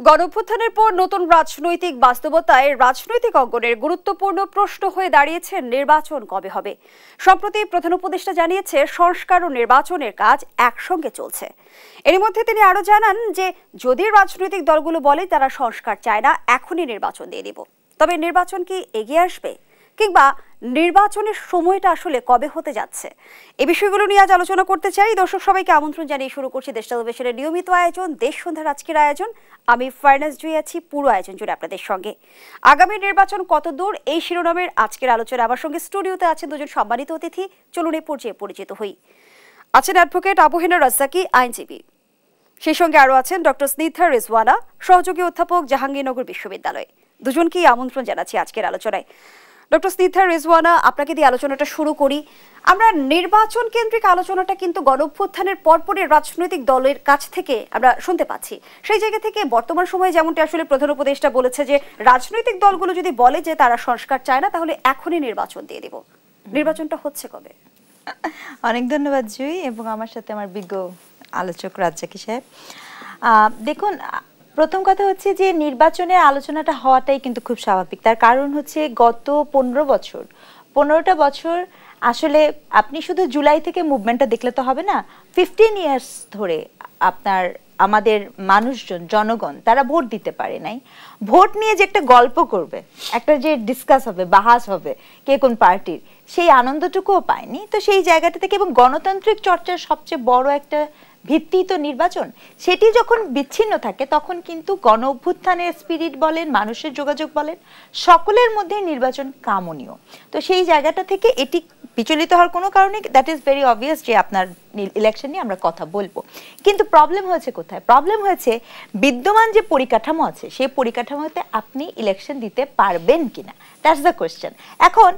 গণঅভ্যুত্থানের পর নতুন রাজনৈতিক বাস্তবতায় রাজনৈতিক অঙ্গনের গুরুত্বপূর্ণ প্রশ্ন হয়ে দাঁড়িয়েছে নির্বাচন কবে হবে। সম্প্রতি প্রধান উপদেষ্টা জানিয়েছে সংস্কার ও নির্বাচনের কাজ একসঙ্গে চলছে। এর মধ্যে তিনি আরো জানান যে যদি রাজনৈতিক দলগুলো বলে তারা সংস্কার চায় না, এখনই নির্বাচন দিয়ে দিব, তবে নির্বাচন কি এগিয়ে আসবে কিংবা নির্বাচনের সময়টা আসলে কবে হতে যাচ্ছে, এই বিষয়গুলো নিয়ে আজ আলোচনা করতে চাই। দর্শক সবাইকে আমন্ত্রণ জানিয়ে শুরু করছি দেশ টেলিভিশনের নিয়মিত আয়োজন দেশ সন্ধ্যার আজকের আয়োজন। আমি ফারনাজ জুই আছি পুরো আয়োজন জুড়ে আপনাদের সঙ্গে। আগামী নির্বাচন কত দূর, এই শিরোনামের আজকের আলোচনা। আমার সঙ্গে স্টুডিওতে আছেন দুজন সম্মানিত অতিথি, চলুন এই পর্যায়ে পরিচিত হই। আছেন অ্যাডভোকেট আবু হেনা রাজ্জাকি, আইনজীবী। সেই সঙ্গে আরও আছেন ডক্টর স্নিগ্ধা রিজওয়ানা, সহযোগী অধ্যাপক, জাহাঙ্গীরনগর বিশ্ববিদ্যালয়। দুজনকেই আমন্ত্রণ জানাচ্ছি আজকের আলোচনায়। ডক্টর স্নিগ্ধা রিজওয়ানা, আপনাকে দিয়ে আলোচনাটা শুরু করি। আমরা নির্বাচন কেন্দ্রিক আলোচনাটা কিন্তু গণঅভ্যুত্থানের পরপরই রাজনৈতিক দলের কাছ থেকে আমরা শুনতে পাচ্ছি। সেই জায়গা থেকে বর্তমান সময়ে যেমনটি আসলে প্রধান উপদেষ্টা বলেছে যে রাজনৈতিক দলগুলো যদি বলে যে তারা সংস্কার চায় না, তাহলে এখনই নির্বাচন দিয়ে দিব। নির্বাচনটা হচ্ছে কবে? অনেক ধন্যবাদ জুই, এবং আমার সাথে আমার বিজ্ঞ আলোচক রাজ্জাকি সাহেব। দেখুন, প্রথম কথা হচ্ছে যে নির্বাচনের আলোচনাটা হওয়াটাই কিন্তু খুব স্বাভাবিক। তার কারণ হচ্ছে গত 15টা বছর আসলে আপনি শুধু জুলাই থেকে মুভমেন্টটা দেখলে তো হবে না। 15 ইয়ার্স ধরে আমাদের মানুষজন, জনগণ, তারা ভোট দিতে পারে নাই। ভোট নিয়ে যে একটা গল্প করবে, একটা যে ডিসকাস হবে, বাহাস হবে কে কোন পার্টির, সেই আনন্দটুকুও পায়নি। তো সেই জায়গাটা থেকে, এবং গণতান্ত্রিক চর্চার সবচেয়ে বড় একটা ভিত্তি তো নির্বাচন, সেটি যখন বিচ্ছিন্ন থাকে তখন কিন্তু গণ অভ্যুত্থানের স্পিরিট বলেন, মানুষের যোগাযোগ বলেন, সকলের মধ্যে নির্বাচন কামনীয়। তো সেই জায়গাটা থেকে এটি বিচলিত হওয়ার কোনো কারণে, দ্যাট ইজ ভেরি অবভিয়াস যে আপনার ইলেকশন নিয়ে আমরা কথা বলবো। কিন্তু প্রবলেম হয়েছে কোথায়? প্রবলেম হয়েছে বিদ্যমান যে পরিকাঠামো আছে, সেই পরিকাঠামোতে আপনি ইলেকশন দিতে পারবেন কিনা, দ্যাটস দ্য কোয়েশ্চেন। এখন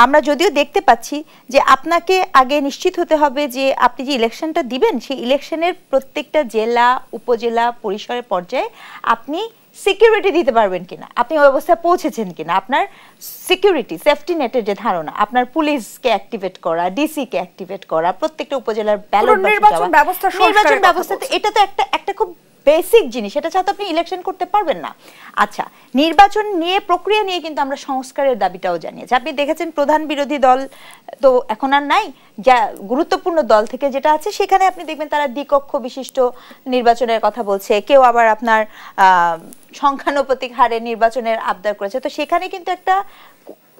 আমরা যদিও দেখতে পাচ্ছি যে আপনাকে আগে নিশ্চিত হতে হবে যে আপনি যে ইলেকশনটা দিবেন, সেই ইলেকশনের প্রত্যেকটা জেলা, উপজেলা, পরিসরের পর্যায়ে আপনি সিকিউরিটি দিতে পারবেন কিনা, আপনি ওই অবস্থায় পৌঁছেছেন কিনা, আপনার সিকিউরিটি, সেফটি নেটের যে ধারণা, আপনার পুলিশকে অ্যাক্টিভেট করা, ডিসিকে অ্যাক্টিভেট করা, প্রত্যেকটা উপজেলার ব্যালট নির্বাচন ব্যবস্থা, এটা তো একটা খুব বেসিক জিনিস। এটা ছাড়া আপনি ইলেকশন করতে পারবেন না। আচ্ছা, নির্বাচন নিয়ে, প্রক্রিয়া নিয়ে কিন্তু আমরা সংস্কারের দাবিটাও জানিয়েছি। আপনি দেখেছেন প্রধান বিরোধী দল তো এখন আর নাই, যা গুরুত্বপূর্ণ দল থেকে যেটা আছে সেখানে আপনি দেখবেন তারা দ্বিকক্ষ বিশিষ্ট নির্বাচনের কথা বলছে, কেউ আবার আপনার সংখ্যানুপাতিক হারে নির্বাচনের আবদার করেছে। তো সেখানে কিন্তু একটা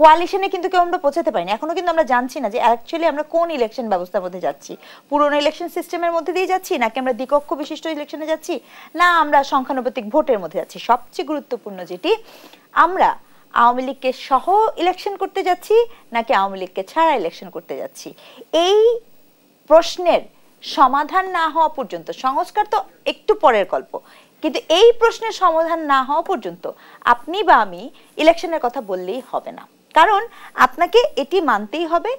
কোয়ালিশনে কিন্তু কেউ আমরা পৌঁছাতে পারিনি। এখনো কিন্তু আমরা জানছি না যে অ্যাকচুয়ালি আমরা কোন ইলেকশন ব্যবস্থার মধ্যে যাচ্ছি, পুরনো ইলেকশন সিস্টেমের মধ্যে দিয়ে যাচ্ছি, নাকি আমরা দ্বিকক্ষ বিশিষ্ট ইলেকশনে যাচ্ছি, না আমরা সংখ্যানুপাতিক ভোটের মধ্যে যাচ্ছি। সবচেয়ে গুরুত্বপূর্ণ যেটি, আমরা আওয়ামী লীগকে সহ ইলেকশন করতে যাচ্ছি নাকি আওয়ামী লীগকে ছাড়া ইলেকশন করতে যাচ্ছি, এই প্রশ্নের সমাধান না হওয়া পর্যন্ত, সংস্কার তো একটু পরের গল্প, কিন্তু এই প্রশ্নের সমাধান না হওয়া পর্যন্ত আপনি বা আমি ইলেকশনের কথা বললেই হবে না। কারণ আপনাকে এটি মানতেই হবে,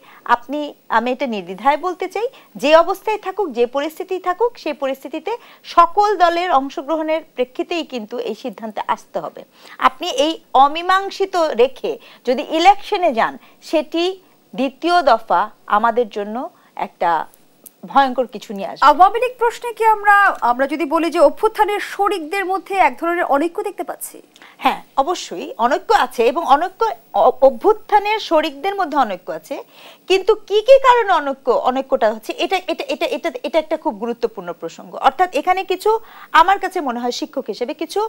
আমি এটা নির্দ্বিধায় বলতে চাই, যে অবস্থায় থাকুক, যে পরিস্থিতি থাকুক, সেই পরিস্থিতিতে সকল দলের অংশগ্রহণের প্রেক্ষিতেই কিন্তু এই সিদ্ধান্তে আসতে হবে। আপনি এই অমীমাংসিত রেখে যদি ইলেকশনে যান, সেটি দ্বিতীয় দফা আমাদের জন্য একটা ভয়ঙ্কর কিছু নিয়ে আসবে। আওয়ামী লীগ প্রশ্নে কি আমরা যদি বলি যে অভ্যুত্থানের শরিকদের মধ্যে এক ধরনের অনৈক্য দেখতে পাচ্ছি? হ্যাঁ, অবশ্যই অনৈক্য আছে, এবং অভ্যুত্থানের শরিকদের মধ্যে অনৈক্য আছে। কিন্তু কি কি কারণে অনৈক্যটা হচ্ছে, এটা একটা খুব গুরুত্বপূর্ণ প্রসঙ্গ। অর্থাৎ এখানে কিছু, আমার কাছে মনে হয় শিক্ষক হিসেবে, কিছু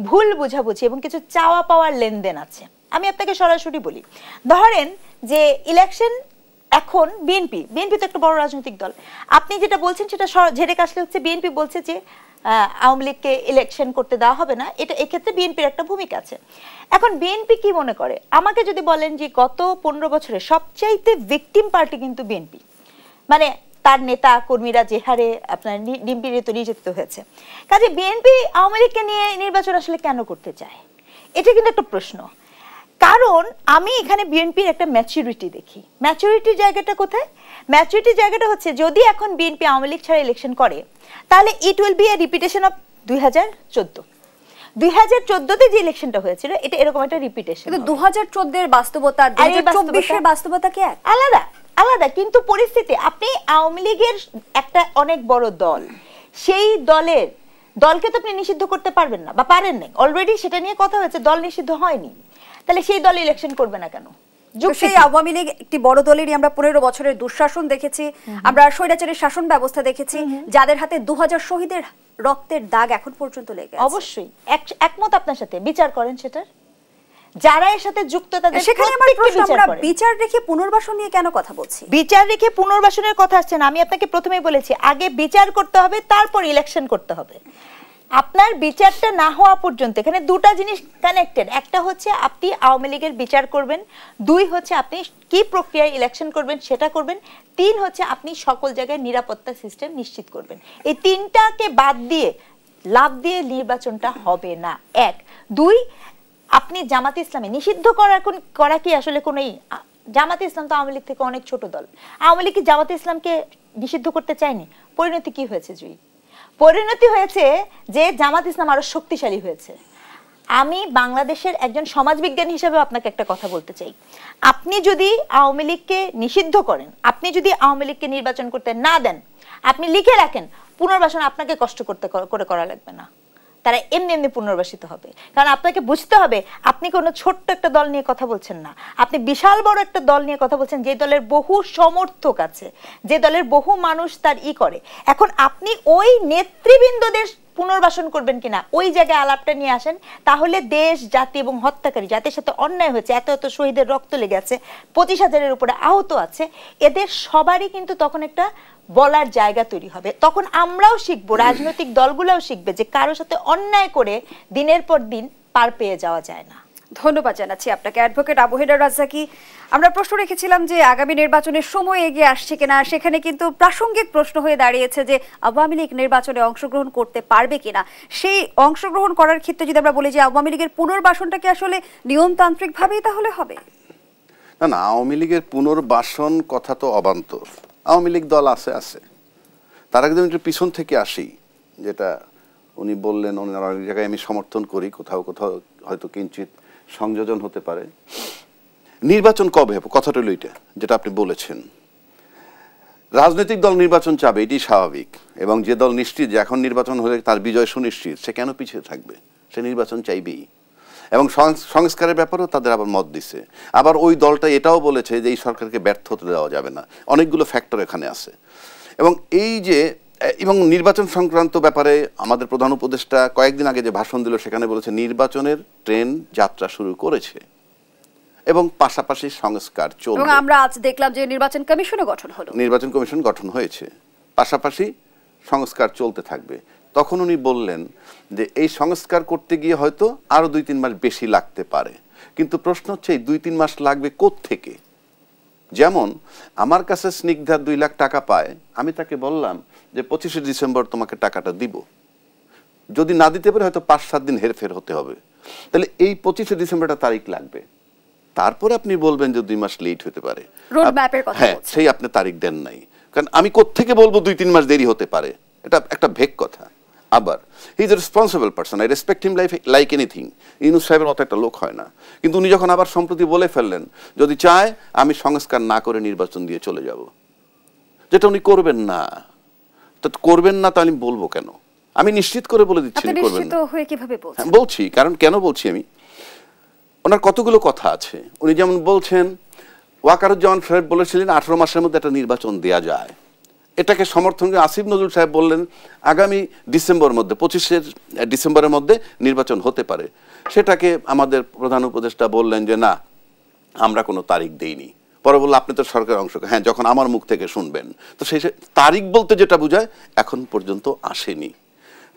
ভুল বোঝাবুঝি এবং কিছু চাওয়া পাওয়ার লেনদেন আছে। আমি আপনাকে সরাসরি বলি, ধরেন যে ইলেকশন এখন বিএনপি তো একটা বড় রাজনৈতিক দল, আপনি যেটা বলছেন সেটা ঝেড়ে কাশলে হচ্ছে বিএনপি বলছে যে আওয়ামী লীগকে ইলেকশন করতে দেওয়া হবে না। এটা এক্ষেত্রে বিএনপির একটা ভূমিকা আছে। এখন বিএনপি কি মনে করে, আমাকে যদি বলেন যে গত 15 বছরে সবচাইতে ভিকটিম পার্টি কিন্তু বিএনপি, মানে তার নেতা কর্মীরা যে হারে আপনার নির্যাতিত হয়েছে, কাজে বিএনপি আওয়ামী লীগকে নিয়ে নির্বাচন আসলে কেন করতে চায়, এটা কিন্তু একটা প্রশ্ন। কারণ আমি এখানে বিএনপির একটা ম্যাচুরিটি দেখি। ম্যাচুরিটির জায়গাটা কোথায়? ম্যাচুরিটির জায়গাটা হচ্ছে, যদি এখন বিএনপি আওয়ামী লীগ ছাড়া ইলেকশন করে, তাহলে it will be a repetition of 2014-তে যে ইলেকশনটা হয়েছিল, এটা এরকম একটা রিপিটেশন। কিন্তু 2014 এর বাস্তবতা 2024 এর বাস্তবতা কি আলাদা। কিন্তু পরিস্থিতি, আপনি আওয়ামী লীগের একটা অনেক বড় দল, সেই দলের দলকে তো আপনি নিষিদ্ধ করতে পারবেন না বা পারেন না, অলরেডি সেটা নিয়ে কথা হয়েছে, দল নিষিদ্ধ হয়নি, তাহলে সেই দল ইলেকশন করবে না কেন? সেই আওয়ামী লীগ একটি বড় দলেরই আমরা 15 বছরের দুঃশাসন দেখেছি, আমরা স্বৈরাচারী শাসন ব্যবস্থা দেখেছি, যাদের হাতে 2000 শহীদের রক্তের দাগ এখন পর্যন্ত লেগে আছে। অবশ্যই একমত আপনার সাথে, বিচার করেন সেটার, যারা এর সাথে যুক্ত তাদের সেখানে আমার প্রশ্ন, আমরা বিচার রেখে পুনর্বাসন নিয়ে কেন কথা বলছি? বিচার রেখে পুনর্বাসনের কথা আসছে না, আমি আপনাকে প্রথমেই বলেছি আগে বিচার করতে হবে, তারপর ইলেকশন করতে হবে। আপনার বিচারটা না হওয়া পর্যন্ত এখানে দুটা জিনিস কানেক্টেড, একটা হচ্ছে আপনি আওয়ামী লীগের বিচার করবেন, 2 হচ্ছে আপনি কি প্রক্রিয়ায় ইলেকশন করবেন সেটা করবেন, 3 হচ্ছে আপনি সকল জায়গায় নিরাপত্তা সিস্টেম নিশ্চিত করবেন। এই 3টাকে বাদ দিয়ে লাভ দিয়ে নির্বাচনটা হবে না। 1 2 আপনি জামাত ইসলামে নিষিদ্ধ করা কি আসলে কোনো, জামাত ইসলাম তো আওয়ামী লীগ থেকে অনেক ছোট দল, আওয়ামী লীগ কি জামাত ইসলামকে নিষিদ্ধ করতে চায়নি? পরিণতি কি হয়েছে জুই? পরিণতি হয়েছে যে জামাত ইসলাম আরো শক্তিশালী হয়েছে। আমি বাংলাদেশের একজন সমাজবিজ্ঞান হিসেবে আপনাকে একটা কথা বলতে চাই, আপনি যদি আওয়ামী লীগকে নিষিদ্ধ করেন, আপনি যদি আওয়ামী লীগকে নির্বাচন করতে না দেন, আপনি লিখে রাখেন পুনর্বাসন আপনাকে কষ্ট করে করা লাগবে না, তারা এমনি এমনি পুনর্বাসিত হবে। কারণ আপনাকে বুঝতে হবে আপনি কোনো ছোট্ট একটা দল নিয়ে কথা বলছেন না, আপনি বিশাল বড় একটা দল নিয়ে কথা বলছেন, যে দলের বহু সমর্থক আছে, যে দলের বহু মানুষ তার করে। এখন আপনি ওই নেতৃবৃন্দদের পুনর্বাসন করবেন কিনা ওই জায়গায় আলাপটা নিয়ে আসেন, তাহলে দেশ জাতি এবং হত্যাকারী, জাতির সাথে অন্যায় হয়েছে, এত এত শহীদের রক্ত লেগে আছে, 25,000-এর উপরে আহত আছে, এদের সবারই কিন্তু তখন একটা বলার জায়গা তৈরি হবে। তখন আমরাও শিখবো, রাজনৈতিক দলগুলোও শিখবে যে কারোর সাথে অন্যায় করে দিনের পর দিন পার পেয়ে যাওয়া যায় না। ধন্যবাদ জানাচ্ছি আপনাকে অ্যাডভোকেট আবু হেডার রাজ্জাকি। আমরা প্রশ্ন রেখেছিলাম যে আগামী নির্বাচনের সময় এগিয়ে আসছে কিনা, সেখানে কিন্তু প্রাসঙ্গিক প্রশ্ন হয়ে দাঁড়িয়েছে যে আওয়ামী লীগ নির্বাচনে অংশগ্রহণ করতে পারবে কিনা। সেই অংশগ্রহণ করার ক্ষেত্রে যদি আমরা বলি যে আওয়ামী লীগের পুনর্বাসনটা কি আসলে নিয়মতান্ত্রিক ভাবেই তাহলে হবে? না না, আওয়ামী লীগের পুনর্বাসন কথা তো অবান্তর। আওয়ামী লীগ দল আছে। তার আগে একটু পিছন থেকে আসি, যেটা উনি বললেন ওনার অনেক জায়গায় আমি সমর্থন করি, কোথাও কোথাও হয়তো কিঞ্চিত সংযোজন হতে পারে। নির্বাচন কবে হবে কথাটা হলো এটা, যেটা আপনি বলেছেন। রাজনৈতিক দল নির্বাচন চাবে, এটি স্বাভাবিক, এবং যে দল নিশ্চিত যে এখন নির্বাচন হলে তার বিজয় সুনিশ্চিত, সে কেন পিছিয়ে থাকবে? সে নির্বাচন চাইবেই। এবং সংস্কারের ব্যাপারেও তাদের আবার মত দিছে। আবার ওই দলটা এটাও বলেছে যে এই সরকারকে ব্যর্থ হতে দেওয়া যাবে না। অনেকগুলো ফ্যাক্টর এখানে আছে। এবং নির্বাচন সংক্রান্ত ব্যাপারে আমাদের প্রধান উপদেষ্টা কয়েকদিন আগে যে ভাষণ দিল সেখানে বলেছে নির্বাচনের ট্রেন যাত্রা শুরু করেছে এবং পাশাপাশি সংস্কার চলবে। এবং আমরা আজ দেখলাম যে নির্বাচন কমিশনও গঠন হলো, নির্বাচন কমিশন গঠন হয়েছে, পাশাপাশি সংস্কার চলতে থাকবে। তখন উনি বললেন যে এই সংস্কার করতে গিয়ে হয়তো আরো 2-3 মাস বেশি লাগতে পারে, কিন্তু প্রশ্ন হচ্ছে এই 2-3 মাস লাগবে কোত্থেকে? যেমন আমার কাছে স্নিগ্ধা 2 লাখ টাকা পায়, আমি তাকে বললাম যে 25শে ডিসেম্বর তোমাকে টাকাটা দিব, যদি না দিতে পারে হয়তো 5-7 দিন হেরফের হতে হবে, তাহলে এই 25শে ডিসেম্বরটা তারিখ লাগবে। তারপরে আপনি বলবেন যে 2 মাস লেট হতে পারে, হ্যাঁ সেই আপনি তারিখ দেন নাই। কারণ আমি কোত্থেকে বলবো 2-3 মাস দেরি হতে পারে? এটা একটা ভেগ কথা। আবার he is a responsible person, I respect him like anything. Yunus সাহেবের মতো একটা লোক হয় না, কিন্তু উনি যখন আবার সম্প্রতি বলে ফেললেন যদি চায় আমি সংস্কার না করে নির্বাচন দিয়ে চলে যাব, যেটা উনি করবেন না। তো করবেন না, তা আমি বলবো কেন? আমি নিশ্চিত করে বলে দিচ্ছি করবেন না। বলছি, কারণ কেন বলছি আমি, ওনার কতগুলো কথা আছে। উনি যেমন বলছেন, ওয়াকারুজ্জামান সাহেব বলেছিলেন 18 মাসের মধ্যে একটা নির্বাচন দেয়া যায়, এটাকে সমর্থন করে আসিফ নজরুল সাহেব বললেন আগামী ডিসেম্বর মধ্যে 25শে ডিসেম্বরের মধ্যে নির্বাচন হতে পারে। সেটাকে আমাদের প্রধান উপদেষ্টা বললেন যে না, আমরা কোনো তারিখ দেইনি। পরে বলল আপনি তো সরকারের অংশ, হ্যাঁ যখন আমার মুখ থেকে শুনবেন। তো সেই তারিখ বলতে যেটা বোঝায় এখন পর্যন্ত আসেনি।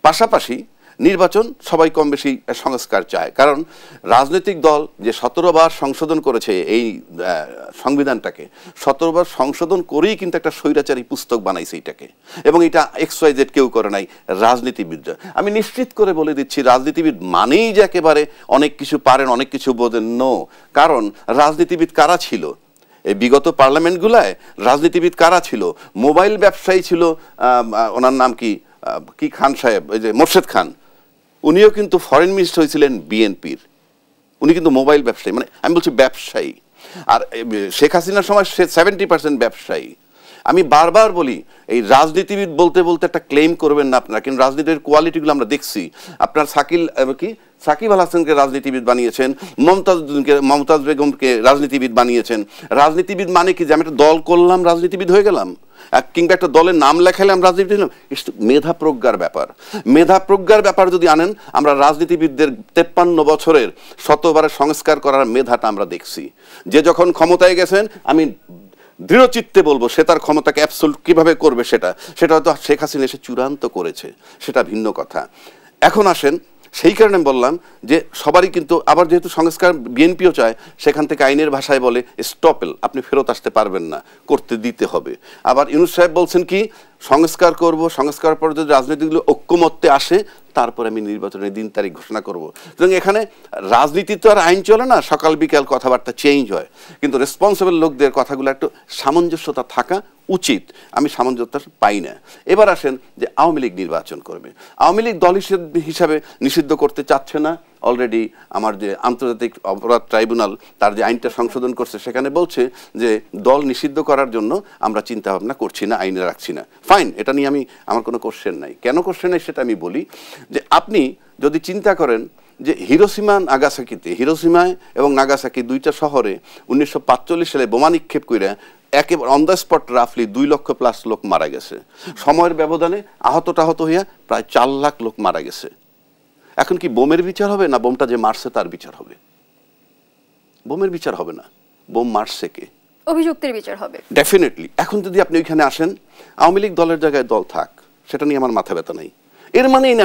পাশাপাশি নির্বাচন সবাই কম বেশি সংস্কার চায়, কারণ রাজনৈতিক দল যে 17 বার সংশোধন করেছে এই সংবিধানটাকে, 17 বার সংশোধন করেই কিন্তু একটা স্বৈরাচারী পুস্তক বানাইছে এটাকে, এবং এটা XYZ কেউ করে নাই, রাজনীতিবিদ। আমি নিশ্চিত করে বলে দিচ্ছি রাজনীতিবিদ মানেই যে একেবারে অনেক কিছু পারেন, অনেক কিছু বোঝেন, নো। কারণ রাজনীতিবিদ কারা ছিল এই বিগত পার্লামেন্টগুলায়? রাজনীতিবিদ কারা ছিল? মোবাইল ব্যবসায়ী ছিল, ওনার নাম কি খান সাহেব, ওই যে মোর্শেদ খান, উনিও কিন্তু ফরেন মিনিস্টার হয়েছিলেন বিএনপির, উনি কিন্তু মোবাইল ব্যবসায়ী, মানে আমি বলছি ব্যবসায়ী। আর শেখ হাসিনার সময় সে 70% ব্যবসায়ী। আমি বারবার বলি এই রাজনীতিবিদ বলতে বলতে একটা ক্লেম করবেন না আপনারা, কিন্তু রাজনীতির কোয়ালিটিগুলো আমরা দেখছি। আপনার সাকিব আল হাসানকে রাজনীতিবিদ বানিয়েছেন, মমতাজ বেগমকে রাজনীতিবিদ বানিয়েছেন। রাজনীতিবিদ মানে কি যে আমি একটা দল করলাম রাজনীতিবিদ হয়ে গেলাম, কিংবা একটা দলের নাম লেখালাম রাজনীতিবিদ হলাম? মেধা প্রজ্ঞার ব্যাপার। মেধা প্রজ্ঞার ব্যাপার যদি আনেন, আমরা রাজনীতিবিদদের 53 বছরের শতবারের সংস্কার করার মেধাটা আমরা দেখছি। যে যখন ক্ষমতায় গেছেন, আমি দৃঢ় চিত্তে বলবো সে তার ক্ষমতাকে অ্যাবসলিউট কিভাবে করবে সেটা হয়তো শেখ হাসিনা এসে চূড়ান্ত করেছে, সেটা ভিন্ন কথা। এখন আসেন, সেই কারণে বললাম যে সবারই কিন্তু আবার যেহেতু সংস্কার বিএনপিও চায়, সেখান থেকে আইনের ভাষায় বলে স্টপেল, আপনি ফেরত আসতে পারবেন না, করতে দিতে হবে। আবার ইউনূস সাহেব বলছেন কি সংস্কার করব, সংস্কার পর যদি রাজনীতিগুলো ঐক্যমত্যে আসে তারপরে আমি নির্বাচনের দিন তারিখ ঘোষণা করব। সুতরাং এখানে রাজনীতি তো আর আইন চলে না, সকাল বিকাল কথাবার্তা চেঞ্জ হয়, কিন্তু রেসপন্সিবল লোকদের কথাগুলো একটু সামঞ্জস্যতা থাকা উচিত। আমি সামঞ্জস্যতা পাই না। এবার আসেন যে আওয়ামী লীগ নির্বাচন করবে। আওয়ামী লীগ দল হিসাবে নিষিদ্ধ করতে চাচ্ছে না। অলরেডি আমার যে আন্তর্জাতিক অপরাধ ট্রাইব্যুনাল তার যে আইনটা সংশোধন করছে, সেখানে বলছে যে দল নিষিদ্ধ করার জন্য আমরা চিন্তা ভাবনা করছি না, আইনে রাখছি না। ফাইন, এটা নিয়ে আমার কোনো কোশ্চেন নাই। কেন কোশ্চেন নাই সেটা আমি বলি যে আপনি যদি চিন্তা করেন যে হিরোশিমায় এবং নাগাসাকি দুইটা শহরে 1945 সালে বোমা নিক্ষেপ করে একেবারে অন দ্য স্পট রাফলি 2 লক্ষ প্লাস লোক মারা গেছে। সময়ের ব্যবধানে আহত হইয়া প্রায় 4 লাখ লোক মারা গেছে। এখন কি বোমের বিচার হবে, না বোমটা যে মারছে তার বিচার হবে? বোমের বিচার হবে না, বোম মারছে কে, অভিযুক্তের বিচার হবে ডেফিনেটলি। এখন যদি আপনি ওইখানে আসেন, আওয়ামী লীগ দলের জায়গায় দল থাক, সেটা নিয়ে আমার মাথা ব্যথা নাই। এর মানেই না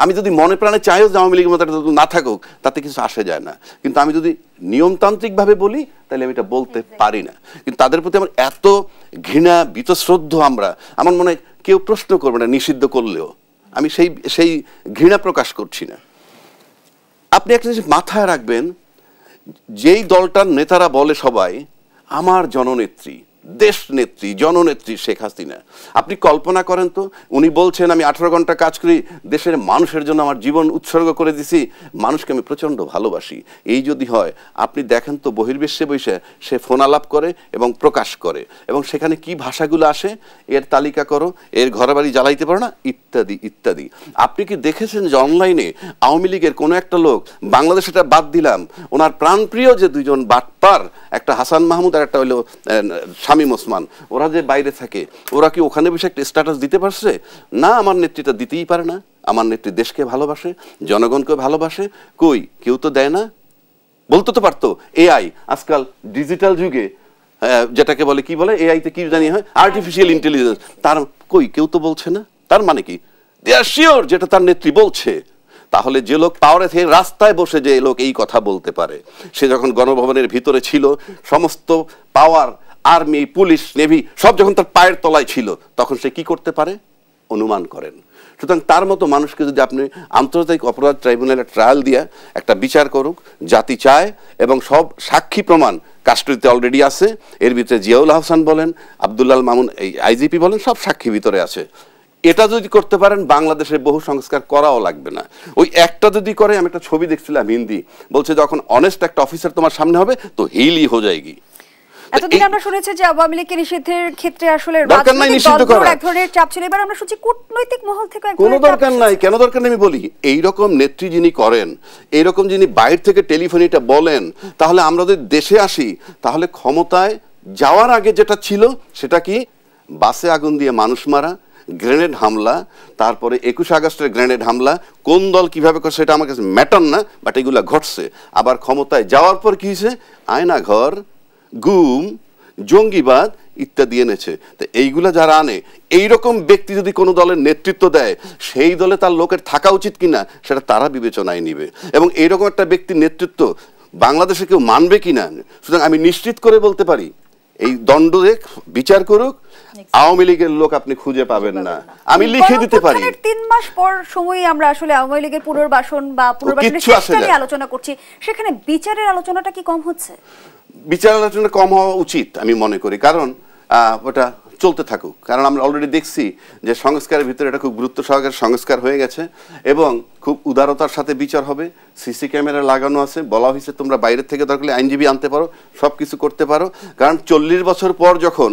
আমি যদি মনে প্রাণে চাইও যে আওয়ামী লীগের মতো না থাকুক, তাতে কিছু আসে যায় না। কিন্তু আমি যদি নিয়মতান্ত্রিকভাবে বলি, তাহলে আমি এটা বলতে পারি না। কিন্তু তাদের প্রতি আমার এত ঘৃণা, বীতশ্রদ্ধ, আমার মনে হয় কেউ প্রশ্ন করবে না নিষিদ্ধ করলেও। আমি সেই ঘৃণা প্রকাশ করছি না। আপনি একটা জিনিস মাথায় রাখবেন, যেই দলটার নেতারা বলে সবাই আমার জননেত্রী, দেশ নেত্রী, জননেত্রী শেখ হাসিনা, আপনি কল্পনা করেন তো, উনি বলছেন আমি 18 ঘন্টা কাজ করি, দেশের মানুষের জন্য আমার জীবন উৎসর্গ করে দিছি, মানুষকে আমি প্রচণ্ড ভালোবাসি। এই যদি হয়, আপনি দেখেন তো বহির্বিশ্বে বসে সে ফোন আলাপ করে এবং প্রকাশ করে, এবং সেখানে কি ভাষাগুলো আসে, এর তালিকা করো, এর ঘরে বাড়ি জ্বালাইতে পারো না, ইত্যাদি ইত্যাদি। আপনি কি দেখেছেন যে অনলাইনে আওয়ামী লীগের কোনো একটা লোক, বাংলাদেশ এটা বাদ দিলাম, ওনার প্রাণপ্রিয় যে দুইজন বাটপার, একটা হাসান মাহমুদ আর একটা হইলো শামীম ওসমান, ওরা যে বাইরে থাকে, ওরা কি ওখানে বসে একটা স্ট্যাটাস দিতে পারছে? না, আমার নেত্রীটা দিতেই পারে না। আমার নেত্রী দেশকে ভালোবাসে, জনগণকে ভালোবাসে, কই কেউ তো দেয় না। বলতে তো পারতো এআই, আজকাল ডিজিটাল যুগে যেটাকে বলে কি বলে, এআইতে কি জানি হয়, আর্টিফিশিয়াল ইন্টেলিজেন্স, তার কই কেউ তো বলছে না। তার মানে কি দে আর শিওর যেটা তার নেত্রী বলছে। তাহলে যে লোক পাওয়ারে থেকে রাস্তায় বসে যে লোক এই কথা বলতে পারে, সে যখন গণভবনের ভিতরে ছিল, সমস্ত পাওয়ার, আর্মি, পুলিশ, নেভি সব যখন তার পায়ের তলায় ছিল, তখন সে কি করতে পারে অনুমান করেন। সুতরাং তার মতো মানুষকে যদি আপনি আন্তর্জাতিক অপরাধ ট্রাইব্যুনালে ট্রায়াল দিয়ে একটা বিচার করুক, জাতি চায়, এবং সব সাক্ষী প্রমাণ কাস্টডিতে অলরেডি আছে। এর ভিতরে জিয়াউল হাসান বলেন, আব্দুল্লাহ মামুন, এই আইজিপি বলেন, সব সাক্ষী ভিতরে আছে। এটা যদি করতে পারেন, বাংলাদেশে বহু সংস্কার করাও লাগবে না। ওই একটা যদি করে, আমি একটা ছবি দেখছিলাম হিন্দি, বলছে যখন অনেস্ট একটা অফিসার তোমার সামনে হবে তো হিলি হয়ে যায়গি। এতদিন আমরা শুনেছি যে আওয়ামী লীগকে নিষিদ্ধের ক্ষেত্রে আসলে দরকার নাই নিষিদ্ধ করার, এক ধরনের চাপ ছিল। এবার আমরা শুনছি কূটনৈতিক মহল থেকে কোনো দরকার নাই। কেন দরকার নেই আমি বলি, এইরকম নেত্রী যিনি করেন, এইরকম যিনি বাইরে থেকে টেলিফোনিটা বলেন, তাহলে আমরা যদি দেশে আসি, তাহলে ক্ষমতায় যাওয়ার আগে যেটা ছিল সেটা কি, বাসে আগুন দিয়ে মানুষ মারা, গ্রেনেড হামলা, তারপরে 21 আগস্টের গ্রেনেড হামলা, কোন দল কিভাবে করে সেটা আমার কাছে ম্যাটার না, বাট এগুলা ঘটছে। আবার ক্ষমতায় যাওয়ার পর কি হয়েছে, আয়নাঘর, গুম, জঙ্গিবাদ ইত্যাদি এনেছে। তো এইগুলা যারা আনে, এইরকম ব্যক্তি যদি কোনো দলের নেতৃত্ব দেয়, সেই দলে তার লোকের থাকা উচিত কিনা সেটা তারা বিবেচনায় নিবে। এবং এইরকম একটা ব্যক্তির নেতৃত্ব বাংলাদেশে কেউ মানবে কিনা। সুতরাং আমি নিশ্চিত করে বলতে পারি, এই দণ্ড বিচার করুক, আওয়ামী লীগের লোক আপনি খুঁজে পাবেন না। আমি লিখে দিতে পারি। 3 মাস পর সময় আমরা আসলে আওয়ামী লীগের পুনর্বাসন বা পুনর্বাসনের চেষ্টা নিয়ে আলোচনা করছি, সেখানে বিচারের আলোচনাটা কি কম হচ্ছে? বিচার আলোচনা কম হওয়া উচিত আমি মনে করি, কারণ ওটা চলতে থাকুক, কারণ আমরা অলরেডি দেখছি যে সংস্কারের ভিতরে এটা খুব গুরুত্ব সহকারে সংস্কার হয়ে গেছে এবং খুব উদারতার সাথে বিচার হবে। সিসি ক্যামেরা লাগানো আছে, বলা হয়েছে তোমরা বাইরে থেকে দরকার হলে আইনজীবী আনতে পারো, সব কিছু করতে পারো। কারণ 40 বছর পর যখন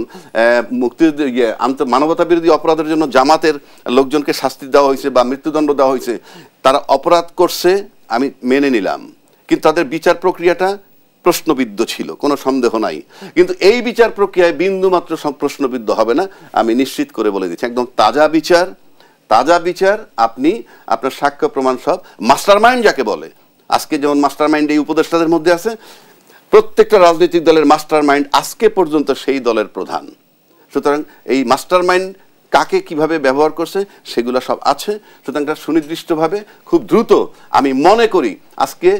মানবতা বিরোধী অপরাধের জন্য জামাতের লোকজনকে শাস্তি দেওয়া হয়েছে বা মৃত্যুদণ্ড দেওয়া হয়েছে, তারা অপরাধ করছে আমি মেনে নিলাম, কিন্তু তাদের বিচার প্রক্রিয়াটা প্রশ্নবিদ্ধ ছিল, কোনো সন্দেহ নাই। কিন্তু এই বিচার প্রক্রিয়ায় বিন্দু মাত্র প্রশ্নবিদ্ধ হবে না, আমি নিশ্চিত করে বলে দিচ্ছি। একদম তাজা বিচার, তাজা বিচার। আপনি আপনার সাক্ষ্য প্রমাণ সব, মাস্টারমাইন্ড যাকে বলে, আজকে যেমন মাস্টারমাইন্ড এই উপদেষ্টাদের মধ্যে আছে, প্রত্যেকটা রাজনৈতিক দলের মাস্টারমাইন্ড আজকে পর্যন্ত সেই দলের প্রধান। সুতরাং এই মাস্টারমাইন্ড কাকে কিভাবে ব্যবহার করছে সেগুলো সব আছে। সুতরাং সুনির্দিষ্টভাবে খুব দ্রুত আমি মনে করি, আজকে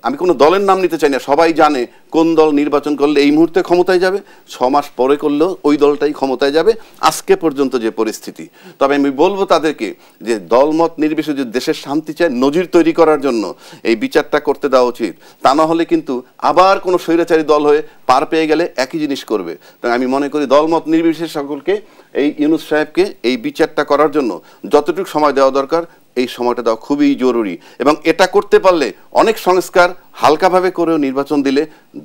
আমি কোনো দলের নাম নিতে চাই না, সবাই জানে কোন দল নির্বাচন করলে এই মুহূর্তে ক্ষমতায় যাবে, 6 মাস পরে করলেও ওই দলটাই ক্ষমতায় যাবে, আজকে পর্যন্ত যে পরিস্থিতি। তবে আমি বলবো তাদেরকে যে দলমত নির্বিশেষে যে দেশের শান্তি চায়, নজির তৈরি করার জন্য এই বিচারটা করতে দেওয়া উচিত। তা না হলে কিন্তু আবার কোনো স্বৈরাচারী দল হয়ে পার পেয়ে গেলে একই জিনিস করবে। তাই আমি মনে করি দলমত নির্বিশেষে সকলকে এই ইউনূস সাহেবকে এই বিচারটা করার জন্য যতটুকু সময় দেওয়া দরকার এই সময়টা দেওয়া খুবই জরুরি। এবং এটা করতে পারলে অনেক সংস্কার হালকাভাবে করেও নির্বাচন দিলে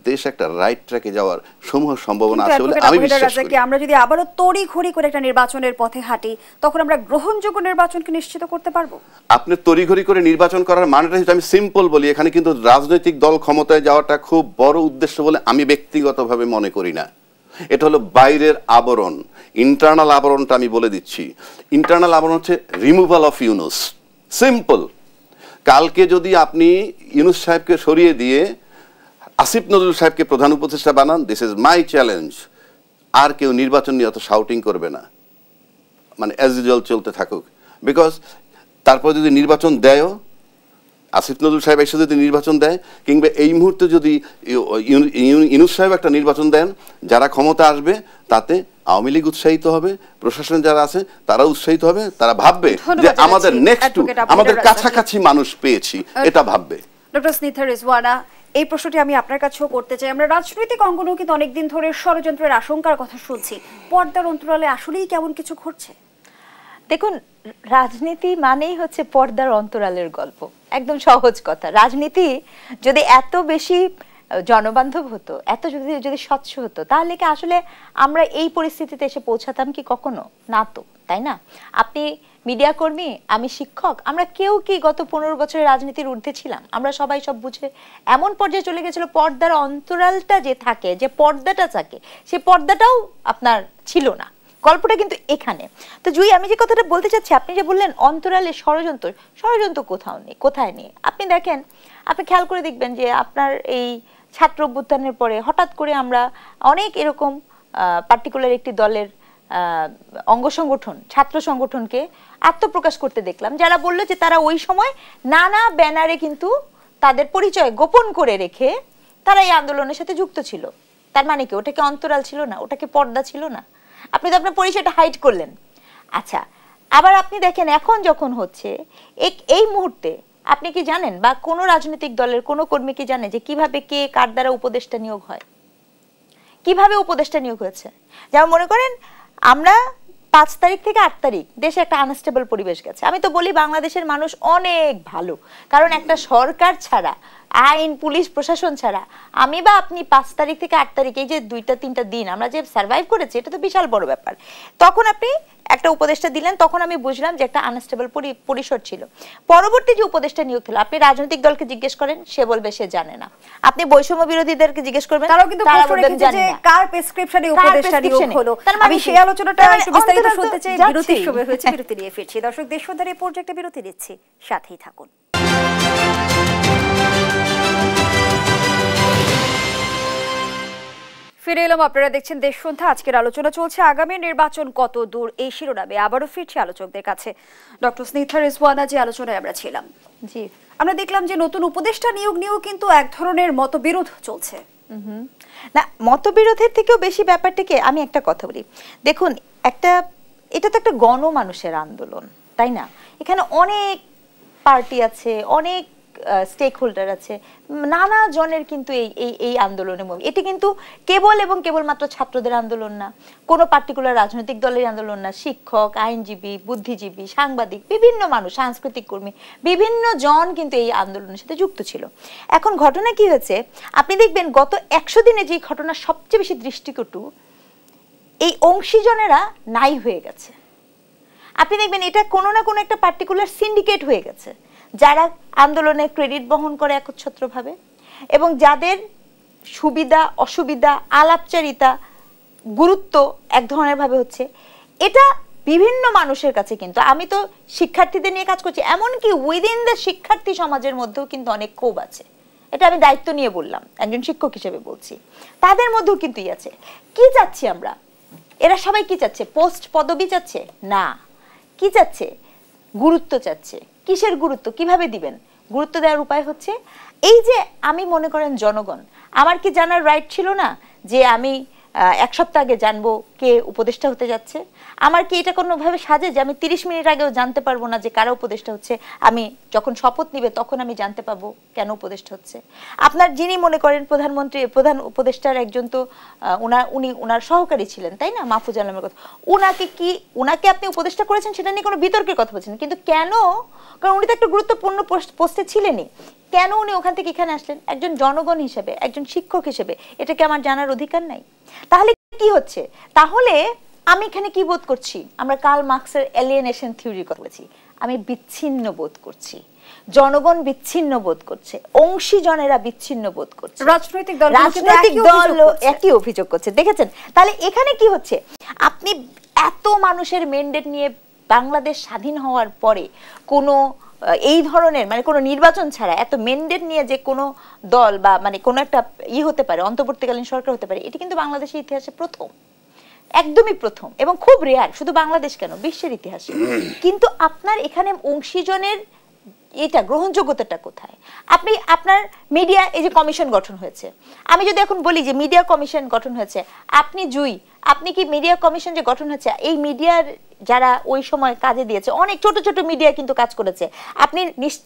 দেশ একটা রাইট ট্র্যাকে যাওয়ার সমূহ সম্ভাবনা আছে বলে আমি বিশ্বাস করি। আমরা যদি আবারও তড়িঘড়ি করে একটা নির্বাচনের পথে হাঁটি, তখন আমরা গ্রহণযোগ্য নির্বাচনকে নিশ্চিত করতে পারবো? আপনি তড়িঘড়ি করে নির্বাচন করার মানেটা যদি আমি সিম্পল বলি, এখানে কিন্তু রাজনৈতিক দল ক্ষমতায় যাওয়াটা খুব বড় উদ্দেশ্য বলে আমি ব্যক্তিগতভাবে মনে করি না। এটা হলো বাইরের আবরণ। ইন্টারনাল আবরণটা আমি বলে দিচ্ছি। ইন্টারনাল আবরণ হচ্ছে রিমুভাল অফ ইউনূস। সিম্পল। কালকে যদি আপনি ইউনূস সাহেবকে সরিয়ে দিয়ে আসিফ নজরুল সাহেবকে প্রধান উপদেষ্টা বানান, দিস ইজ মাই চ্যালেঞ্জ, আর কেউ নির্বাচন নিয়ে অত শাউটিং করবে না, মানে অ্যাজ ইউজুয়াল চলতে থাকুক। বিকজ তারপর যদি নির্বাচন দেয়ও, আসিফ নজরুল সাহেব এসে যদি নির্বাচন দেয়, কিংবা এই মুহূর্তে যদি ইউনূস সাহেব একটা নির্বাচন দেন, যারা ক্ষমতা আসবে তাতে আওয়ামী লীগ উৎসাহিত হবে, প্রশাসন যারা আছে তারা উৎসাহিত হবে, তারা ভাববে যে আমাদের নেক্সট আমাদের কাছাকাছি মানুষ পেয়েছি, এটা ভাববে। ডক্টর স্নিগ্ধা রিজওয়ানা, এই প্রশ্নটি আমি আপনার কাছেও করতে চাই। আমরা রাজনৈতিক অঙ্গনেও কিন্তু অনেকদিন ধরে ষড়যন্ত্রের আশঙ্কার কথা শুনছি, পর্দার অন্তরালে আসলেই কেমন কিছু ঘটছে? দেখুন, রাজনীতি মানেই হচ্ছে পর্দার অন্তরালের গল্প। একদম সহজ কথা। রাজনীতি যদি এত বেশি জনবান্ধব হতো, এত যদি স্বচ্ছ হতো, তাহলে কি আসলে আমরা এই পরিস্থিতিতে এসে পৌঁছাতাম কি কখনো? না তো, তাই না? আপনি মিডিয়া কর্মী, আমি শিক্ষক, আমরা কেউ কি গত 15 বছরের রাজনীতির ঊর্ধ্বে ছিলাম? আমরা সবাই সব বুঝে এমন পর্যায়ে চলে গেছিল, পর্দার অন্তরালটা যে থাকে, যে পর্দাটা থাকে, সেই পর্দাটাও আপনার ছিল না। গল্পটা কিন্তু এখানে। তো জুই, আমি যে কথাটা বলতে চাচ্ছি, আপনি যে বললেন অন্তরালে ষড়যন্ত্র, ষড়যন্ত্র কোথাও নেই, কোথায় নেই? আপনি দেখেন, আপনি খেয়াল করে দেখবেন যে আপনার এই ছাত্র অভ্যুত্থানের পরে হঠাৎ করে আমরা অনেক এরকম পার্টিকুলার একটি দলের অঙ্গ সংগঠন, ছাত্র সংগঠনকে আত্মপ্রকাশ করতে দেখলাম, যারা বললো যে তারা ওই সময় নানা ব্যানারে কিন্তু তাদের পরিচয় গোপন করে রেখে তারা এই আন্দোলনের সাথে যুক্ত ছিল। তার মানে কি ওটাকে অন্তরাল ছিল না? ওটাকে পর্দা ছিল না? আপনি তো আপনার পরিচয়টা হাইড করলেন। আচ্ছা, আবার আপনি দেখেন এখন যখন হচ্ছে এই মুহূর্তে, আপনি কি জানেন বা কোনো রাজনৈতিক দলের কোনো কর্মী কি জানে যে কিভাবে কে কার দ্বারা উপদেষ্টা নিয়োগ হয়, কিভাবে উপদেষ্টা নিয়োগ হয়েছে? যেমন মনে করেন আমরা 5 তারিখ থেকে 8 তারিখ দেশে একটা আনস্টেবল পরিবেশ গেছে। আমি তো বলি বাংলাদেশের মানুষ অনেক ভালো, কারণ একটা সরকার ছাড়া, আইন পুলিশ প্রশাসন ছাড়া আমি বা আপনি 5 তারিখ থেকে 8 তারিখ এই যে 2-3টা দিন আমরা যে সার্ভাইভ করেছি, এটা তো বিশাল বড় ব্যাপার। তখন আপনি একটা উপদেষ্টা দিলেন, তখন আমি বুঝলাম যে একটা আনস্টেবল পরিসর ছিল। পরবর্তী যে উপদেষ্টা নিয়োগ হলো, আপনি রাজনৈতিক দলকে জিজ্ঞেস করেন, সে বলবে সে জানে না। আপনি বৈষম্য বিরোধীদেরকে জিজ্ঞেস করবেন, তারাও কিন্তু প্রশ্ন রেখেছে যে কার প্রেসক্রিপশনে উপদেষ্টা নিয়োগ হলো। আমি সেই আলোচনাটা একটু বিস্তারিত শুনতে চাই। বিরতির সময় হয়েছে, বিরতি নিয়ে ফিরছি। দর্শক, দেশবন্ধের এই প্রজেক্টে বিরতি নিচ্ছি, সাথেই থাকুন। ফিরে এলাম, আপনারা দেখছেন দেশ সন্ধ্যা। আজকের আলোচনা চলছে আগামী নির্বাচন কত দূর, এই শিরোনামে আবারও ফিরছি আলোচকদের কাছে। ডক্টর স্নিগ্ধা রিজওয়ানা, যে আলোচনায় আমরা ছিলাম, জি, আমরা দেখলাম যে নতুন উপদেষ্টা নিয়োগ নিয়েও কিন্তু এক ধরনের মতবিরোধ চলছে। না, মতবিরোধের থেকেও বেশি ব্যাপারটাকে আমি একটা কথা বলি। দেখুন, এটা তো একটা গণমানুষের আন্দোলন, তাই না? এখানে অনেক পার্টি আছে, অনেক স্টেক হোল্ডার আছে, নানা জনের কিন্তু এই আন্দোলনের মধ্যে, এটি কিন্তু কেবল এবং কেবলমাত্র ছাত্রদের আন্দোলন না, কোনো পার্টিকুলার রাজনৈতিক দলের আন্দোলন না, শিক্ষক, আইনজীবী, বুদ্ধিজীবী, সাংবাদিক, বিভিন্ন মানুষ, সাংস্কৃতিক কর্মী, বিভিন্ন জন কিন্তু এই আন্দোলনের সাথে যুক্ত ছিল। এখন ঘটনা কি হয়েছে, আপনি দেখবেন গত 100 দিনে যে ঘটনা সবচেয়ে বেশি দৃষ্টিকটু, এই অংশীজনেরা নাই হয়ে গেছে। আপনি দেখবেন এটা কোনো না কোনো একটা পার্টিকুলার সিন্ডিকেট হয়ে গেছে, যারা আন্দোলনে ক্রেডিট বহন করে একচ্ছত্রভাবে, এবং যাদের সুবিধা অসুবিধা আলাপচারিতা গুরুত্ব এক ধরনের ভাবে হচ্ছে। এটা বিভিন্ন মানুষের কাছে, কিন্তু আমি তো শিক্ষার্থীদের নিয়ে কাজ করছি, এমনকি উইদিন দ্য শিক্ষার্থী সমাজের মধ্যেও কিন্তু অনেক ক্ষোভ আছে। এটা আমি দায়িত্ব নিয়ে বললাম, একজন শিক্ষক হিসেবে বলছি, তাদের মধ্যেও কিন্তু আছে। কি চাচ্ছি আমরা? এরা সবাই কি চাচ্ছে? পোস্ট পদবি চাচ্ছে না, কি চাচ্ছে? গুরুত্ব চাচ্ছে। কিসের গুরুত্ব? কিভাবে দিবেন? গুরুত্ব দেওয়ার উপায় হচ্ছে এই যে, আমি মনে করেন জনগণ, আমার কি জানার রাইট ছিল না যে আমি 1 সপ্তাহ আগে জানবো কে উপদেষ্টা হতে যাচ্ছে? আমার কি এটা কোনোভাবে সাজে যে আমি 30 মিনিট আগেও জানতে পারবো না যে কারা উপদেষ্টা হচ্ছে? আমি যখন শপথ নিবে তখন আমি জানতে পারবো কেন উপদেষ্টা হচ্ছে। আপনার যিনি মনে করেন প্রধানমন্ত্রী, প্রধান উপদেষ্টার একজন তো উনি ওনার সহকারী ছিলেন, তাই না? মাহফুজ আলমের কথা, উনাকে আপনি উপদেষ্টা করেছেন, সেটা নিয়ে কোনো বিতর্কের কথা বলছেন, কিন্তু কেন? কারণ উনি তো একটা গুরুত্বপূর্ণ পোস্টে ছিলেনই। কেন উনি ওখান থেকে এখানে আসলেন? একজন জনগণ হিসেবে, একজন শিক্ষক হিসেবে এটা কি আমার জানার অধিকার নাই? তাহলে কি হচ্ছে? তাহলে আমি এখানে কি বোধ করছি? আমরা কার্ল মার্কসের এলিয়েনেশন থিওরির কথা বলেছি, আমি বিচ্ছিন্ন বোধ করছি, জনগণ বিচ্ছিন্ন বোধ করছে, অংশীজনেরা বিচ্ছিন্ন বোধ করছে, রাজনৈতিক দল একই অভিযোগ করছে। দেখেছেন? তাহলে এখানে কি হচ্ছে? আপনি এত মানুষের ম্যান্ডেট নিয়ে বাংলাদেশ স্বাধীন হওয়ার পরে কোনো এই ধরনের, মানে কোনো নির্বাচন ছাড়া এত ম্যান্ডেট নিয়ে যে কোনো দল বা মানে কোনো একটা হতে পারে, অন্তর্বর্তীকালীন সরকার হতে পারে, এটি কিন্তু বাংলাদেশের ইতিহাসে প্রথম, একদমই প্রথম, এবং খুব রেয়ার। শুধু বাংলাদেশ কেন, বিশ্বের ইতিহাসে। কিন্তু আপনার এখানে অংশীজনের এটা গ্রহণযোগ্যতাটা কোথায়? আপনি আপনার মিডিয়া, এই যে কমিশন গঠন হয়েছে, আমি যদি এখন বলি যে মিডিয়া কমিশন গঠন হয়েছে, আপনি কি মিডিয়া কমিশন যে গঠন হয়েছে, এই মিডিয়ার যারা ওই সময় কাজে দিয়েছে, অনেক ছোট ছোট মিডিয়া কিন্তু কাজ করেছে। আপনি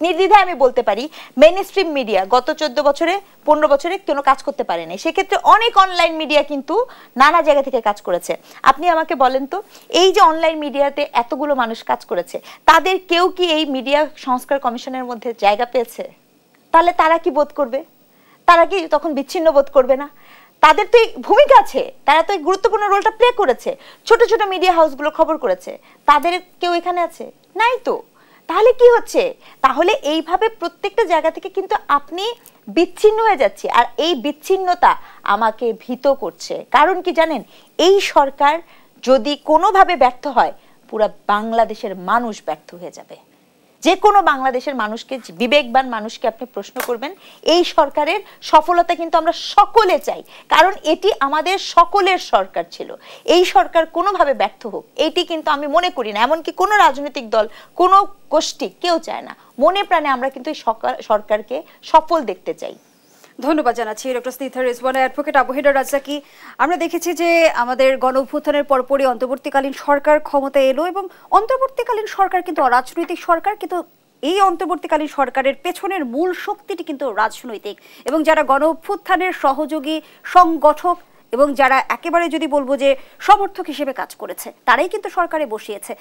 নির্দ্বিধায় আমি বলতে পারি মেইন স্ট্রিম মিডিয়া গত 14 বছরে 15 বছরে কোনো কাজ করতে পারেনি। সেক্ষেত্রে অনেক অনলাইন মিডিয়া কিন্তু নানা জায়গা থেকে কাজ করেছে। আপনি আমাকে বলেন তো, এই যে অনলাইন মিডিয়াতে এতগুলো মানুষ কাজ করেছে, তাদের কেউ কি এই মিডিয়া সংস্কার কমিশনের মধ্যে জায়গা পেয়েছে? তাহলে তারা কি বোধ করবে? তারা কি তখন বিচ্ছিন্ন বোধ করবে না? তাদের তো ভূমিকা আছে, তারা তো গুরুত্বপূর্ণ রোলটা প্লে করেছে, ছোট ছোট মিডিয়া হাউসগুলো খবর করেছে, তাদের কেউ এখানে আছে? নাই তো। তাহলে কি হচ্ছে? তাহলে এইভাবে প্রত্যেকটা জায়গা থেকে কিন্তু আপনি বিচ্ছিন্ন হয়ে যাচ্ছে, আর এই বিচ্ছিন্নতা আমাকে ভীত করছে। কারণ কি জানেন? এই সরকার যদি কোনোভাবে ব্যর্থ হয়, পুরো বাংলাদেশের মানুষ ব্যর্থ হয়ে যাবে। যে কোনো বাংলাদেশের মানুষকে, বিবেকবান মানুষকে আপনি প্রশ্ন করবেন, এই সরকারের সফলতা কিন্তু আমরা সকলে চাই, কারণ এটি আমাদের সকলের সরকার ছিল। এই সরকার কোনোভাবে ব্যর্থ হোক, এটি কিন্তু আমি মনে করি না, এমনকি কোনো রাজনৈতিক দল, কোনো গোষ্ঠী কেউ চায় না। মনে প্রাণে আমরা কিন্তু এই সরকারকে সফল দেখতে চাই। ধন্যবাদ জানাচ্ছি doctor Snigdha Rizwana. Advocate Abu header Razzaqi, আমরা দেখেছি যে আমাদের গণ অভ্যুত্থানের পরপরই অন্তর্বর্তীকালীন সরকার ক্ষমতায় এলো, এবং অন্তর্বর্তীকালীন সরকার কিন্তু অরাজনৈতিক সরকার, কিন্তু এই অন্তর্বর্তীকালীন সরকারের পেছনের মূল শক্তিটি কিন্তু রাজনৈতিক, এবং যারা গণ অভ্যুত্থানের সহযোগী সংগঠক এবং যারা একেবারে যদি বলবো যে সমর্থক হিসেবে কাজ করেছে, তারাই কিন্তু সরকারে বসিয়েছে।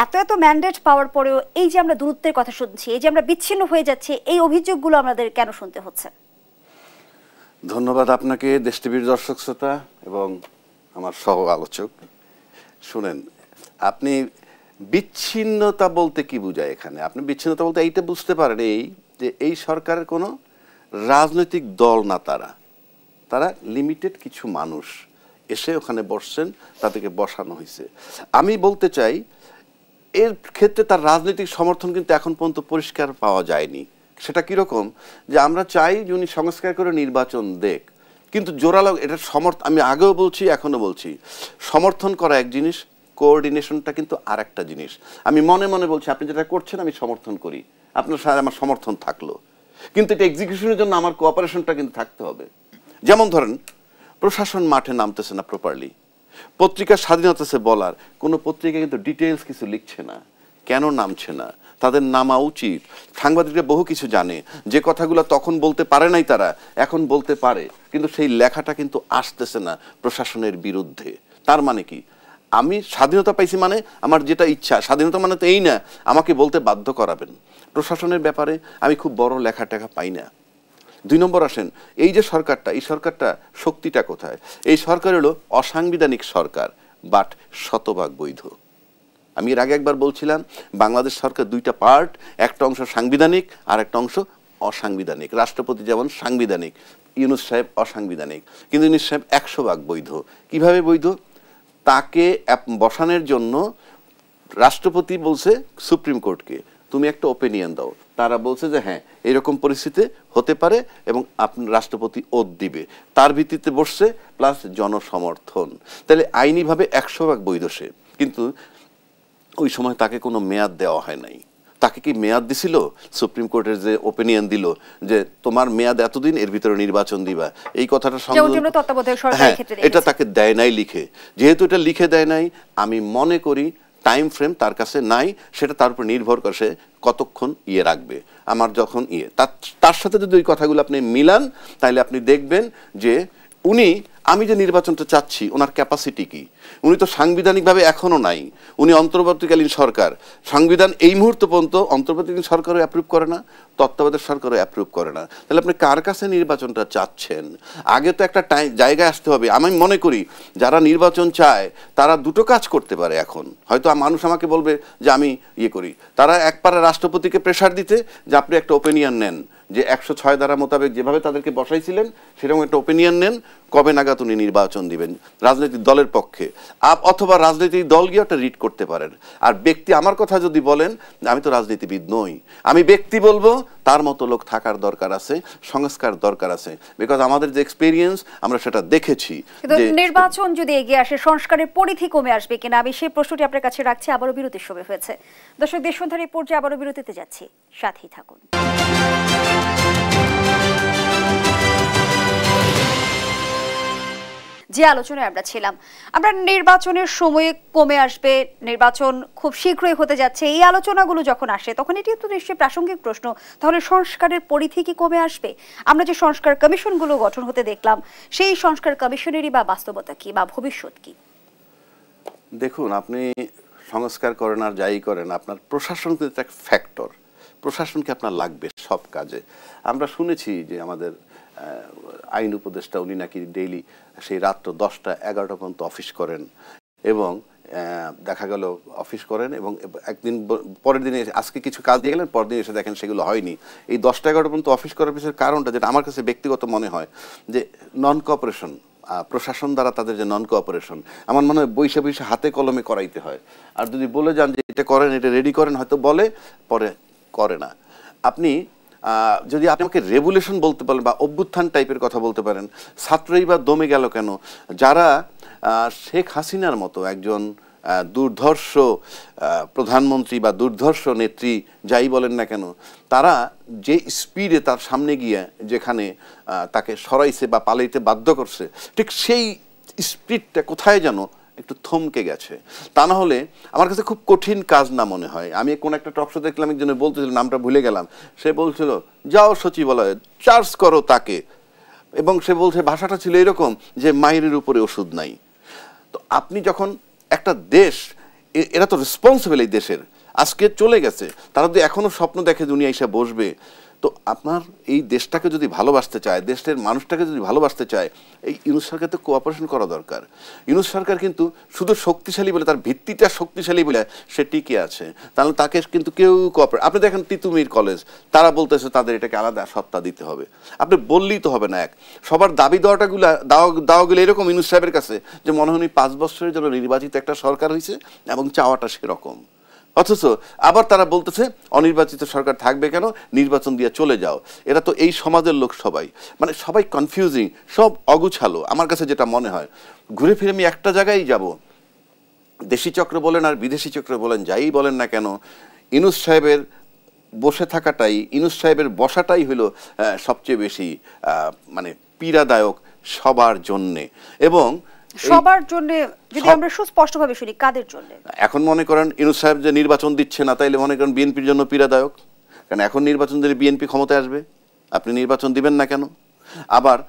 এত এত ম্যান্ডেট পাওয়ার পরেও এই যে আমরা দূরত্বের কথা শুনছি, এই যে আমরা বিচ্ছিন্ন হয়ে যাচ্ছি, এই অভিযোগগুলো আমাদের কেন শুনতে হচ্ছে? ধন্যবাদ আপনাকে, দেশ টিভির দর্শক শ্রোতা এবং আমার সহ আলোচক। শুনেন, আপনি বিচ্ছিন্নতা বলতে কি বুঝায় এখানে? আপনি বিচ্ছিন্নতা বলতে এইটা বুঝতে পারেন, এই যে এই সরকারের কোনো রাজনৈতিক দল না, তারা লিমিটেড কিছু মানুষ এসে ওখানে বসছেন, তাদেরকে বসানো হয়েছে। আমি বলতে চাই, এর ক্ষেত্রে তার রাজনৈতিক সমর্থন কিন্তু এখন পর্যন্ত পরিষ্কার পাওয়া যায়নি। সেটা কীরকম? যে আমরা চাই যে উনি সংস্কার করে নির্বাচন দেখ, কিন্তু জোরালো এটা আমি আগেও বলছি, এখনও বলছি, সমর্থন করা এক জিনিস, কোঅর্ডিনেশনটা কিন্তু আর একটা জিনিস। আমি মনে মনে বলছি, আপনি যেটা করছেন আমি সমর্থন করি, আপনার সাথে আমার সমর্থন থাকলো, কিন্তু এটা এক্সিকিউশনের জন্য আমার কোঅপারেশনটা কিন্তু থাকতে হবে। যেমন ধরেন, প্রশাসন মাঠে নামতেছে না প্রপারলি, পত্রিকার স্বাধীনতা আছে বলার, কোনো পত্রিকা কিন্তু ডিটেলস কিছু লিখছে না, কেন নামছে না, তাদের নামা উচিত। সাংবাদিকরা বহু কিছু জানে, যে কথাগুলো তখন বলতে পারে নাই তারা এখন বলতে পারে, কিন্তু সেই লেখাটা কিন্তু আসতেছে না প্রশাসনের বিরুদ্ধে। তার মানে কি, আমি স্বাধীনতা পাইছি মানে আমার যেটা ইচ্ছা, স্বাধীনতা মানে তো এই না আমাকে বলতে বাধ্য করাবেন। প্রশাসনের ব্যাপারে আমি খুব বড় লেখা টেখা পাই না। 2 নম্বর আসেন, এই যে সরকারটা, এই সরকারটা শক্তিটা কোথায়? এই সরকার হলো অসাংবিধানিক সরকার, বাট শতভাগ বৈধ। আমি এর আগে একবার বলছিলাম বাংলাদেশ সরকার 2টা পার্ট, একটা অংশ সাংবিধানিক আর একটা অংশ অসাংবিধানিক। রাষ্ট্রপতি যেমন সাংবিধানিক, ইউনূস সাহেব অসাংবিধানিক, কিন্তু ইউনূস সাহেব 100% বৈধ। কিভাবে বৈধ? তাকে বসানোর জন্য রাষ্ট্রপতি বলছে সুপ্রিম কোর্টকে তুমি একটা ওপিনিয়ন দাও, তারা বলছে যে হ্যাঁ এরকম পরিস্থিতি হতে পারে এবং রাষ্ট্রপতি ওত দিবে, তার ভিত্তিতে বসছে, প্লাস জনসমর্থন। তাহলে আইনিভাবে 100% বৈধ সে। কিন্তু ওই সময় তাকে কোনো মেয়াদ দেওয়া হয় নাই। তাকে কি মেয়াদ দিছিল? সুপ্রিম কোর্টের যে ওপিনিয়ন দিল যে তোমার মেয়াদ এতদিন, এর ভিতরে নির্বাচন দিবা, এই কথাটা হ্যাঁ এটা তাকে দেয় নাই লিখে। যেহেতু এটা লিখে দেয় নাই, আমি মনে করি টাইম ফ্রেম তার কাছে নাই, সেটা তার উপর নির্ভর করে সে কতক্ষণ রাখবে। আমার যখন তার সাথে যদি ওই কথাগুলো আপনি মিলান, তাহলে আপনি দেখবেন যে উনি, আমি যে নির্বাচনটা চাচ্ছি ওনার ক্যাপাসিটি কি। উনি তো সাংবিধানিকভাবে এখনো নাই, উনি অন্তর্বর্তীকালীন সরকার। সংবিধান এই মুহূর্ত পর্যন্ত অন্তর্বর্তীকালীন সরকারও অ্যাপ্রুভ করে না, তত্ত্বাবধায়ক সরকারও অ্যাপ্রুভ করে না। তাহলে আপনি কার কাছে নির্বাচনটা চাচ্ছেন? আগে তো একটা জায়গায় আসতে হবে। আমি মনে করি যারা নির্বাচন চায় তারা দুটো কাজ করতে পারে। এখন হয়তো মানুষ আমাকে বলবে যে আমি করি, তারা একবারে রাষ্ট্রপতিকে প্রেসার দিতে যে আপনি একটা ওপিনিয়ন নেন, যে 106 ধারা মোতাবেক যেভাবে তাদেরকে বসাইছিলেন সেরকম একটা ওপিনিয়ন নেন, কবে নাগাদ উনি নির্বাচন দিবেন রাজনৈতিক দলের পক্ষে। অথবা রাজনৈতিক দল গিয়ে একটা রিট করতে পারেন। আর ব্যক্তি, আমার কথা যদি বলেন, আমি তো রাজনীতিবিদ নই, আমি ব্যক্তি বলবো তার মতো লোক থাকার দরকার আছে, সংস্কার দরকার আছে। বিকজ আমাদের যে এক্সপিরিয়েন্স আমরা সেটা দেখেছি। নির্বাচন যদি এগিয়ে আসে সংস্কারের পরিধি কমে আসবে কিনা, আমি সেই প্রশ্নটি আপনার কাছে রাখছি। আবারও বিরতির সময় হয়েছে। দর্শক, দেশ সন্ধ্যার এই পর্যায়ে আবারও বিরতিতে যাচ্ছি, সাথেই থাকুন। যে আলোচনায় আমরা ছিলাম, আমরা নির্বাচনের সময় কমে আসবে, নির্বাচন খুব শীঘ্রই হতে যাচ্ছে, এই আলোচনাগুলো যখন আসে তখন এটি তো নিশ্চয়ই প্রাসঙ্গিক প্রশ্ন, তাহলে সংস্কারের পরিধি কি কমে আসবে? আমরা যে সংস্কার কমিশনগুলো গঠন হতে দেখলাম, সেই সংস্কার কমিশনেরই বা বাস্তবতা কি বা ভবিষ্যৎ কি? দেখুন, আপনি সংস্কার করেন আর যাই করেন, আপনার প্রশাসন কিন্তু একটা ফ্যাক্টর। প্রশাসনকে আপনার লাগবে সব কাজে। আমরা শুনেছি যে আমাদের আইন উপদেষ্টা উনি নাকি ডেইলি সেই রাত্র 10টা 11টা পর্যন্ত অফিস করেন, এবং দেখা গেল অফিস করেন এবং একদিন পরের দিনে আজকে কিছু কাজ দিয়ে গেলেন, পরের দিন এসে দেখেন সেগুলো হয়নি। এই 10টা 11টা পর্যন্ত অফিস করার পিছনে কারণটা, যেটা আমার কাছে ব্যক্তিগত মনে হয়, যে নন কোঅপারেশন, প্রশাসন দ্বারা তাদের যে নন কোঅপারেশন, আমার মনে হয় বৈশে বৈশে হাতে কলমে করাইতে হয়। আর যদি বলে যান যে এটা করেন, এটা রেডি করেন, হয়তো বলে, পরে করে না। আপনি যদি আপনি আমাকে রেভুলেশন বলতে পারেন বা অভ্যুত্থান টাইপের কথা বলতে পারেন, ছাত্রই বা দমে গেল কেন? যারা শেখ হাসিনার মতো একজন দুর্ধর্ষ প্রধানমন্ত্রী বা দুর্ধর্ষ নেত্রী যাই বলেন না কেন, তারা যে স্পিডে তার সামনে গিয়ে যেখানে তাকে সরাইছে বা পালাইতে বাধ্য করছে, ঠিক সেই স্পিডটা কোথায় যেন একটু থমকে গেছে। তা না হলে আমার কাছে খুব কঠিন কাজ না মনে হয়। আমি কোন একটা টক শো দেখলাম, একজনে বলতেছিল, নামটা ভুলে গেলাম, সে বলছিল যাও সচিবালয়ে চার্জ করো তাকে, এবং সে বলছে, ভাষাটা ছিল এরকম যে মায়ের উপরে ওষুধ নাই। তো আপনি যখন একটা দেশ, এরা তো রেসপন্সিবল এই দেশের, আজকে চলে গেছে, তারা যদি এখনো স্বপ্ন দেখে দুনিয়া এসে বসবে, তো আপনার এই দেশটাকে যদি ভালোবাসতে চায়, দেশের মানুষটাকে যদি ভালোবাসতে চায়, এই ইউনূস সরকার তো কোঅপারেশন করা দরকার। ইউনূস সরকার কিন্তু শুধু শক্তিশালী বলে, তার ভিত্তিটা শক্তিশালী বলে সে টিকে আছে, তাহলে তাকে কিন্তু কেউ কোঅপারেট। আপনি দেখেন তিতুমির কলেজ, তারা বলতেছে তাদের এটাকে আলাদা সত্তা দিতে হবে। আপনি বললেই তো হবে না। সবার দাবি দাওয়াগুলো এরকম ইউনূস সাহেবের কাছে যে মনে হয় 5 বছরের জন্য নির্বাচিত একটা সরকার হয়েছে এবং চাওয়াটা সেরকম। অথচ আবার তারা বলতেছে অনির্বাচিত সরকার থাকবে কেন, নির্বাচন দিয়ে চলে যাও। এরা তো এই সমাজের লোক, সবাই মানে সবাই কনফিউজিং, সব অগুছালো। আমার কাছে যেটা মনে হয়, ঘুরে ফিরে আমি একটা জায়গায় যাব, দেশি চক্র বলেন আর বিদেশি চক্র বলেন, যাই বলেন না কেন, ইউনূস সাহেবের বসে থাকাটাই, ইউনূস সাহেবের বসাটাই হলো সবচেয়ে বেশি মানে পীড়াদায়ক সবার জন্যে। এবং সবার জন্য যদি আমরা সুস্পষ্টভাবে শুনি, কাদের জন্য? এখন মনে করেন ইউনূস সাহেব যে নির্বাচন দিচ্ছে না, তাইলে মনে করেন বিএনপির জন্য পীড়াদায়ক। কারণ এখন নির্বাচন দিলে বিএনপি ক্ষমতায় আসবে, আপনি নির্বাচন দিবেন না কেন? আবার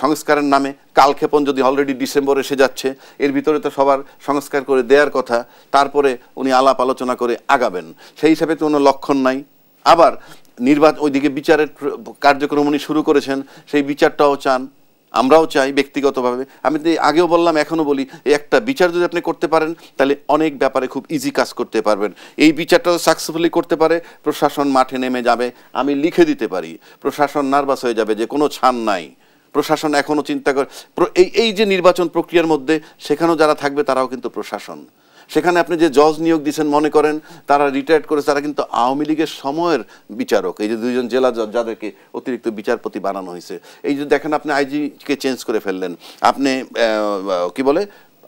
সংস্কারের নামে কালক্ষেপণ যদি অলরেডি ডিসেম্বর এসে যাচ্ছে, এর ভিতরে তো সবার সংস্কার করে দেওয়ার কথা, তারপরে উনি আলাপ আলোচনা করে আগাবেন, সেই হিসাবে তো কোনো লক্ষণ নাই। আবার ওইদিকে বিচারের কার্যক্রম উনি শুরু করেছেন, সেই বিচারটাও চান, আমরাও চাই ব্যক্তিগতভাবে। আমি তো আগেও বললাম, এখনো বলি, এই একটা বিচার যদি আপনি করতে পারেন তাহলে অনেক ব্যাপারে খুব ইজি কাজ করতে পারবেন। এই বিচারটা সাকসেসফুলি করতে পারে, প্রশাসন মাঠে নেমে যাবে, আমি লিখে দিতে পারি, প্রশাসন নার্ভাস হয়ে যাবে যে কোনো ছান নাই। প্রশাসন এখনো চিন্তা করে এই যে নির্বাচন প্রক্রিয়ার মধ্যে সেখানেও যারা থাকবে তারাও কিন্তু প্রশাসন। সেখানে আপনি যে জজ নিয়োগ দিচ্ছেন, মনে করেন তারা রিটায়ার্ড করেছে, তারা কিন্তু আওয়ামী লীগের সময়ের বিচারক। এই যে 2জন জেলা জজ যাদেরকে অতিরিক্ত বিচারপতি বানানো হয়েছে, এই যে দেখেন আপনি আইজিকে চেঞ্জ করে ফেললেন, আপনি কি বলে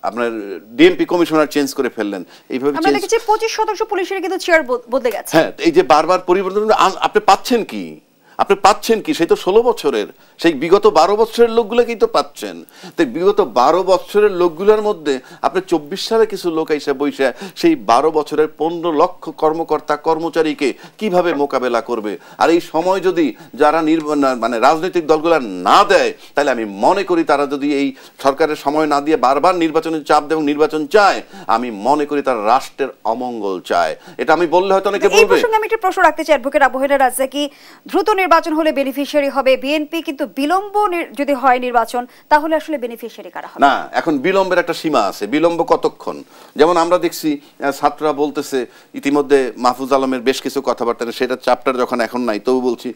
আপনার ডিএমপি কমিশনার চেঞ্জ করে ফেললেন, এইভাবে আমরা দেখেছি 25 সদস্য পুলিশের কিন্তু চেয়ার বদলে গেছে। হ্যাঁ, এই যে বারবার পরিবর্তন, আপনি পাচ্ছেন কি? আপনি পাচ্ছেন কি? সেই তো 16 বছরের, সেই বিগত 12 বছরের লোকগুলোকেই তো পাচ্ছেন। তাই বিগত 12 বছরের লোকগুলোর মধ্যে আপনি 24 সালে কিছু লোক এসে বসে সেই 12 বছরের 15 লক্ষ কর্মকর্তা কর্মচারীকে কিভাবে মোকাবেলা করবে? আর এই সময় যদি যারা মানে রাজনৈতিক দলগুলো না দেয়, তাহলে আমি মনে করি তারা যদি এই সরকারের সময় না দিয়ে বারবার নির্বাচনের চাপ দেয় এবং নির্বাচন চায়, আমি মনে করি তারা রাষ্ট্রের অমঙ্গল চায়। এটা আমি বললে হয়তো অনেকে বলবে। এই প্রসঙ্গে আমি একটা প্রশ্ন রাখতে চাই অ্যাডভোকেট আবু হেনা রাজ্জাকি, দ্রুত নির্বাচন হলে বেনিফিশিয়ারি হবে বিএনপি, কিন্তু বিলম্ব যদি হয় নির্বাচন তাহলে আসলে বেনিফিশিয়ারি কারা হবে? না, এখন বিলম্বের একটা সীমা আছে। বিলম্ব কতক্ষণ? যেমন আমরা দেখছি ছাত্ররা বলতেছে, ইতিমধ্যে মাহফুজ আলমের বেশ কিছু কথাবার্তা, সেটা চ্যাপ্টার যখন এখন নাই, তবু বলছি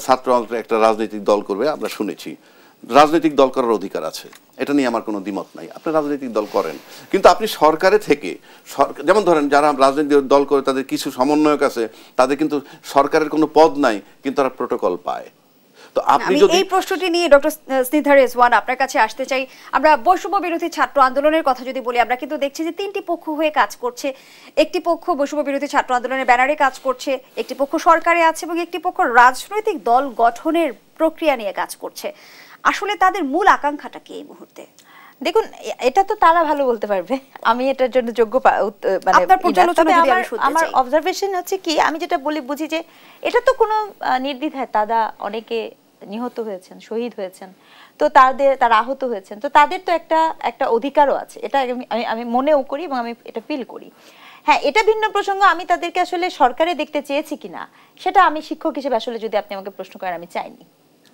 ছাত্র একটা রাজনৈতিক দল করবে। আমরা শুনেছি রাজনৈতিক দল করার অধিকার আছে, এটা নিয়ে আমার কোনো দ্বিমত নাই, আপনি রাজনৈতিক দল করেন, কিন্তু আপনি সরকারে থেকে, যেমন ধরেন যারা রাজনৈতিক দল করে তাদের কিছু সমন্বয়ক আছে, তাদের কিন্তু সরকারের কোনো পদ নাই, কিন্তু তারা প্রোটোকল পায়। তো আপনি যদি এই প্রশ্নটি নিয়ে ডক্টর স্নিগ্ধা রেজওয়ান আপনার কাছে আসতে চাই। আমরা বৈষম্য বিরোধী ছাত্র আন্দোলনের কথা যদি বলি, আমরা কিন্তু দেখছি যে 3টি পক্ষ হয়ে কাজ করছে। একটি পক্ষ বৈষম্য বিরোধী ছাত্র আন্দোলনের ব্যানারে কাজ করছে, একটি পক্ষ সরকারে আছে এবং একটি পক্ষ রাজনৈতিক দল গঠনের প্রক্রিয়া নিয়ে কাজ করছে। আসলে তাদের মূল আকাঙ্ক্ষাটা কি এই মুহূর্তে? দেখুন, এটা তো তারা ভালো বলতে পারবে, আমি এটার জন্য যোগ্য মানে আমার অবজারভেশন হচ্ছে কি, আমি যেটা বলি বুঝি যে এটা তো কোনো নির্দ্বিধায় তারা অনেকে নিহত হয়েছেন, শহীদ হয়েছেন, তো তারা আহত হয়েছেন, তো তাদের তো একটা অধিকারও আছে, এটা আমি মনেও করি এবং আমি এটা ফিল করি। হ্যাঁ, এটা ভিন্ন প্রসঙ্গ। আমি তাদেরকে আসলে সরকারে দেখতে চেয়েছি কিনা সেটা আমি শিক্ষক হিসেবে আসলে যদি আপনি আমাকে প্রশ্ন করেন, আমি চাইনি,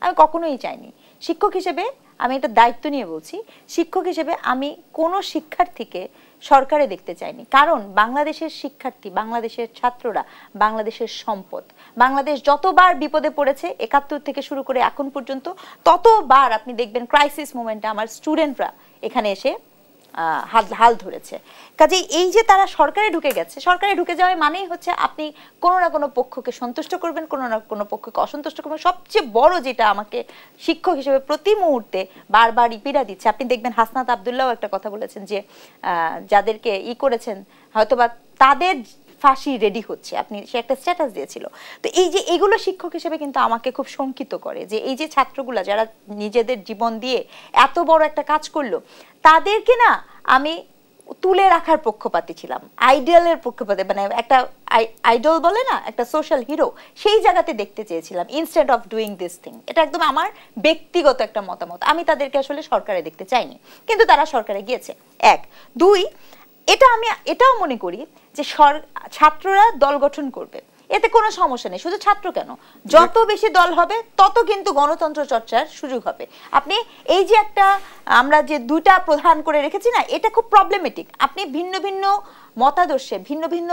আমি কখনোই চাইনি। শিক্ষক হিসেবে আমি একটা দায়িত্ব নিয়ে বলছি, শিক্ষক হিসেবে আমি কোনো শিক্ষার্থীকে সরকারে দেখতে চাইনি। কারণ বাংলাদেশের শিক্ষার্থী, বাংলাদেশের ছাত্ররা বাংলাদেশের সম্পদ। বাংলাদেশ যতবার বিপদে পড়েছে 71 থেকে শুরু করে এখন পর্যন্ত, ততবার আপনি দেখবেন ক্রাইসিস মোমেন্টে আমার স্টুডেন্টরা এখানে এসে হাল ধরেছে। কাজেই এই যে তারা সরকারে ঢুকে গেছে, সরকারে ঢুকে যাওয়ার মানেই হচ্ছে আপনি কোনো না কোনো পক্ষকে সন্তুষ্ট করবেন, কোনো না কোনো পক্ষকে অসন্তুষ্ট করবেন। সবচেয়ে বড় যেটা আমাকে শিক্ষক হিসেবে প্রতি মুহূর্তে বারবারই পীড়া দিচ্ছে, আপনি দেখবেন হাসনাত আব্দুল্লাহ একটা কথা বলেছেন যে যাদেরকে করেছেন হয়তোবা তাদের ফাঁসি রেডি হচ্ছে, সে একটা স্ট্যাটাস দিয়েছিল। তো এই যে এগুলো শিক্ষক হিসেবে কিন্তু আমাকে খুব শঙ্কিত করে যে এই যে ছাত্রগুলা যারা নিজেদের জীবন দিয়ে এত বড় একটা কাজ করলো, তাদেরকে না আমি তুলে রাখার পক্ষপাতী ছিলাম, আইডিয়ালের পক্ষপাতী, মানে একটা আইডল বলে না, একটা সোশ্যাল হিরো, সেই জায়গাতে দেখতে চেয়েছিলাম instead of doing this thing. এটা একদম আমার ব্যক্তিগত একটা মতামত। আমি তাদেরকে আসলে সরকারে দেখতে চাইনি, কিন্তু তারা সরকারে গিয়েছে। 1, 2, এটাও মনে করি যে ছাত্ররা দল গঠন করবে, এতে কোনো সমস্যা নেই। শুধু ছাত্র কেন, যত বেশি দল হবে তত কিন্তু গণতন্ত্র চর্চার সুযোগ হবে। আপনি এই যে আমরা যে 2টা প্রধান করে রেখেছি না, এটা খুব প্রবলেমেটিক। আপনি ভিন্ন ভিন্ন মতাদর্শে, ভিন্ন ভিন্ন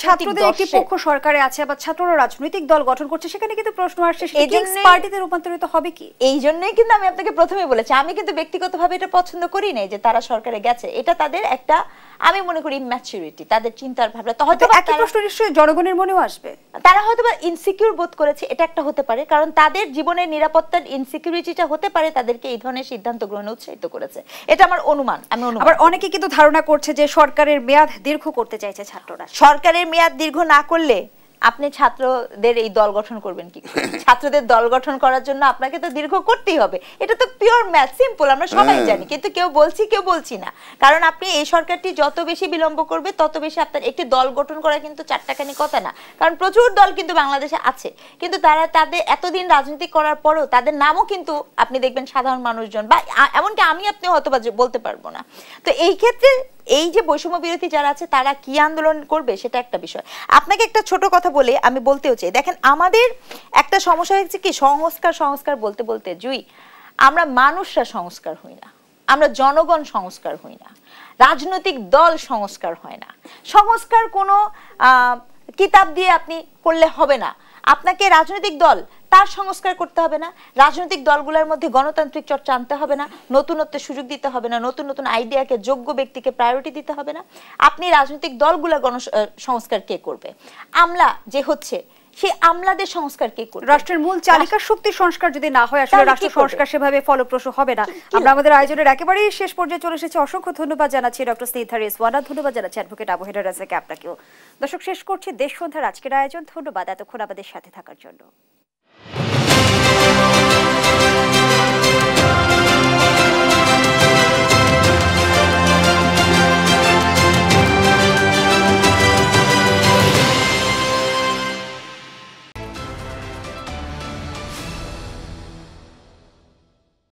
ছাত্রদের একটি পক্ষ সরকারে আছে, আবার ছাত্ররা রাজনৈতিক দল গঠন করছে, সেখানে কিন্তু প্রশ্ন আসছে পার্টিতে রূপান্তরিত হবে কি? এই জন্যই কিন্তু আমি আপনাকে প্রথমেই বলেছি, আমি কিন্তু ব্যক্তিগতভাবে এটা পছন্দ করি না যে তারা সরকারে গেছে। এটা তাদের একটা, আমি মনে করি ম্যাচুরিটি, তাদের চিন্তার ভাবনা। তো হয়তো একই প্রশ্ন নিশ্চয়ই জনগণের মনেও আসবে, তারা হয়তো বা ইনসিকিউর বোধ করেছে, এটা একটা হতে পারে। কারণ তাদের জীবনের নিরাপত্তার ইনসিকিউরিটিটা হতে পারে তাদেরকে এই ধরনের সিদ্ধান্ত গ্রহণে উৎসাহিত করেছে। এটা আমার অনুমান। আবার অনেকে কিন্তু ধারণা করছে যে সরকারের মেয়াদ দীর্ঘ করতে চাইছে ছাত্ররা। সরকারের মেয়াদ দীর্ঘ না করলে আপনি ছাত্রদের এই দল গঠন করবেন কি করে? ছাত্রদের দল গঠন করার জন্য আপনাকে তো দীর্ঘ করতেই হবে, এটা তো পিওর ম্যাথ, সিম্পল, আমরা সবাই জানি, কিন্তু কেউ বলছি না। কারণ আপনি এই সরকারটি যত বেশি বিলম্ব করবে তত বেশি আপনার একটি দল গঠন করা কিন্তু চারটাখানি কথা না, কারণ প্রচুর দল কিন্তু বাংলাদেশে আছে, কিন্তু তাদের এতদিন রাজনীতি করার পরেও তাদের নামও কিন্তু আপনি দেখবেন সাধারণ মানুষজন বা এমনকি আপনি হয়তো বলতে পারবো না। তো এই ক্ষেত্রে এই যে বৈষম্য বিরোধী যারা আছে তারা কি আন্দোলন করবে সেটা একটা বিষয়। আপনাকে একটা ছোট কথা বলে আমি বলতেও চাই, দেখেন আমাদের একটা সমস্যা হচ্ছে কি, সংস্কার বলতে বলতে জুই, আমরা মানুষরা সংস্কার হই না, আমরা জনগণ সংস্কার হই না, রাজনৈতিক দল সংস্কার হয় না। সংস্কার কোনো কিতাব দিয়ে আপনি করলে হবে না, আপনাকে রাজনৈতিক দল তার সংস্কার করতে হবে না, রাজনৈতিক দলগুলোর মধ্যে গণতান্ত্রিক চর্চা আনতে হবে না, নতুনত্বের সুযোগ দিতে হবে না, নতুন আইডিয়াকে, যোগ্য ব্যক্তিকে প্রায়োরিটি দিতে হবে না। আপনি রাজনৈতিক দলগুলো সংস্কার কে করবে? আমলা যে হচ্ছে সেই আমলাদের সংস্কার কে করবে? রাষ্ট্রের মূল চালিকা শক্তি সংস্কার যদি না হয়, আসলে রাষ্ট্র সংস্কার সেভাবে ফলপ্রসূ হবে না। আমরা আমাদের আয়োজনের একেবারেই শেষ পর্যায়ে চলে এসেছি। অসংখ্য ধন্যবাদ জানাচ্ছি ডক্টর স্নিগ্ধা রিজওয়ানা, ধন্যবাদ জানাচ্ছি অ্যাডভোকেট আবু হেডার রাজাকে, আপনাকেও। দর্শক, শেষ করছি দেশ সন্ধ্যার আজকের আয়োজন। ধন্যবাদ এতক্ষণ আমাদের সাথে থাকার জন্য।